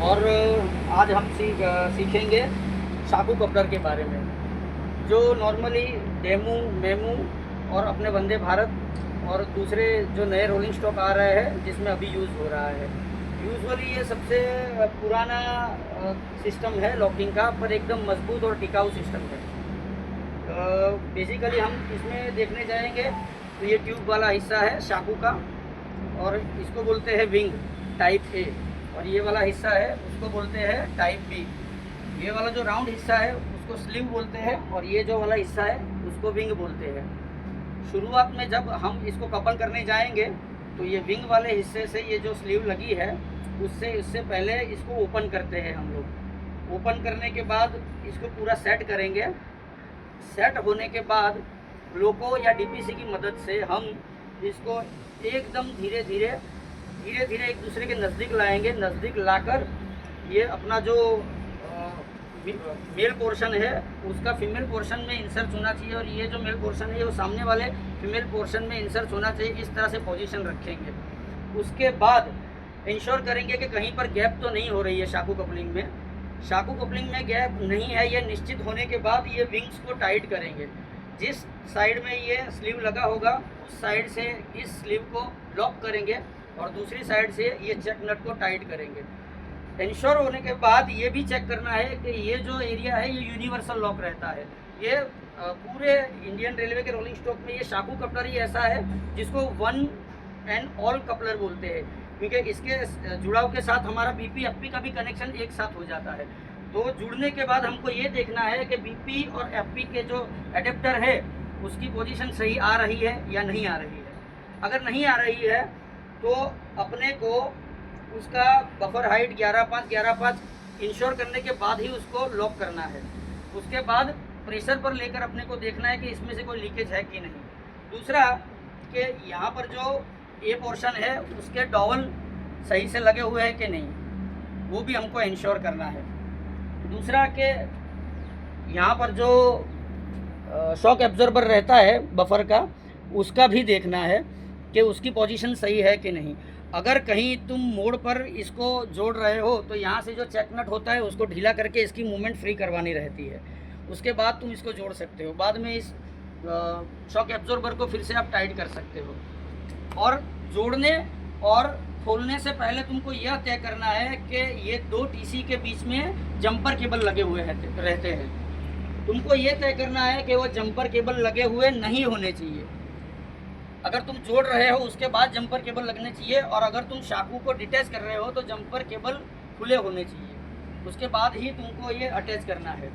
और आज हम सीखेंगे शाकू कपलर के बारे में, जो नॉर्मली डेमू, मेमू और अपने वंदे भारत और दूसरे जो नए रोलिंग स्टॉक आ रहे हैं जिसमें अभी यूज़ हो रहा है। यूजुअली ये सबसे पुराना सिस्टम है लॉकिंग का, पर एकदम मजबूत और टिकाऊ सिस्टम है। बेसिकली हम इसमें देखने जाएंगे तो ये ट्यूब वाला हिस्सा है शाकू का, और इसको बोलते हैं विंग टाइप ए, और ये वाला हिस्सा है उसको बोलते हैं टाइप बी। ये वाला जो राउंड हिस्सा है उसको स्लीव बोलते हैं, और ये जो वाला हिस्सा है उसको विंग बोलते हैं। शुरुआत में जब हम इसको कपल करने जाएंगे तो ये विंग वाले हिस्से से ये जो स्लीव लगी है इससे पहले इसको ओपन करते हैं हम लोग। ओपन करने के बाद इसको पूरा सेट करेंगे। सेट होने के बाद लोको या डीपीसी की मदद से हम इसको एकदम धीरे धीरे एक दूसरे के नज़दीक लाएंगे। नज़दीक लाकर ये अपना जो मेल पोर्शन है उसका फीमेल पोर्शन में इंसर्ट होना चाहिए, और ये जो मेल पोर्शन है वो सामने वाले फीमेल पोर्शन में इंसर्ट होना चाहिए। इस तरह से पोजीशन रखेंगे। उसके बाद इंश्योर करेंगे कि कहीं पर गैप तो नहीं हो रही है शाकू कपलिंग में। शाकू कपलिंग में गैप नहीं है, ये निश्चित होने के बाद ये विंग्स को टाइट करेंगे। जिस साइड में ये स्लीव लगा होगा उस साइड से इस स्लीव को लॉक करेंगे, और दूसरी साइड से ये चेक नट को टाइट करेंगे। इंश्योर होने के बाद ये भी चेक करना है कि ये जो एरिया है ये यूनिवर्सल लॉक रहता है। ये पूरे इंडियन रेलवे के रोलिंग स्टॉक में ये शाकू कपलर ही ऐसा है जिसको वन एंड ऑल कपलर बोलते हैं, क्योंकि इसके जुड़ाव के साथ हमारा बीपी एफपी का भी कनेक्शन एक साथ हो जाता है। तो जुड़ने के बाद हमको ये देखना है कि बीपी और एफपी के जो एडेप्टर है उसकी पोजीशन सही आ रही है या नहीं आ रही है। अगर नहीं आ रही है तो अपने को उसका बफर हाइट 11.5 इंश्योर करने के बाद ही उसको लॉक करना है। उसके बाद प्रेशर पर लेकर अपने को देखना है कि इसमें से कोई लीकेज है कि नहीं। दूसरा कि यहाँ पर जो ए पोर्शन है उसके डॉवल सही से लगे हुए हैं कि नहीं, वो भी हमको इंश्योर करना है। दूसरा कि यहाँ पर जो शॉक एब्जॉर्बर रहता है बफर का, उसका भी देखना है कि उसकी पोजीशन सही है कि नहीं। अगर कहीं तुम मोड़ पर इसको जोड़ रहे हो तो यहाँ से जो चेक नट होता है उसको ढीला करके इसकी मूवमेंट फ्री करवानी रहती है। उसके बाद तुम इसको जोड़ सकते हो। बाद में इस शॉक एब्जॉर्बर को फिर से आप टाइट कर सकते हो। और जोड़ने और खोलने से पहले तुमको यह तय करना है कि ये दो टीसी के बीच में जंपर केबल लगे हुए रहते हैं। तुमको ये तय करना है कि वो जंपर केबल लगे हुए नहीं होने चाहिए। अगर तुम जोड़ रहे हो उसके बाद जंपर केबल लगने चाहिए, और अगर तुम शाकू को डिटैच कर रहे हो तो जंपर केबल खुले होने चाहिए। उसके बाद ही तुमको ये अटैच करना है।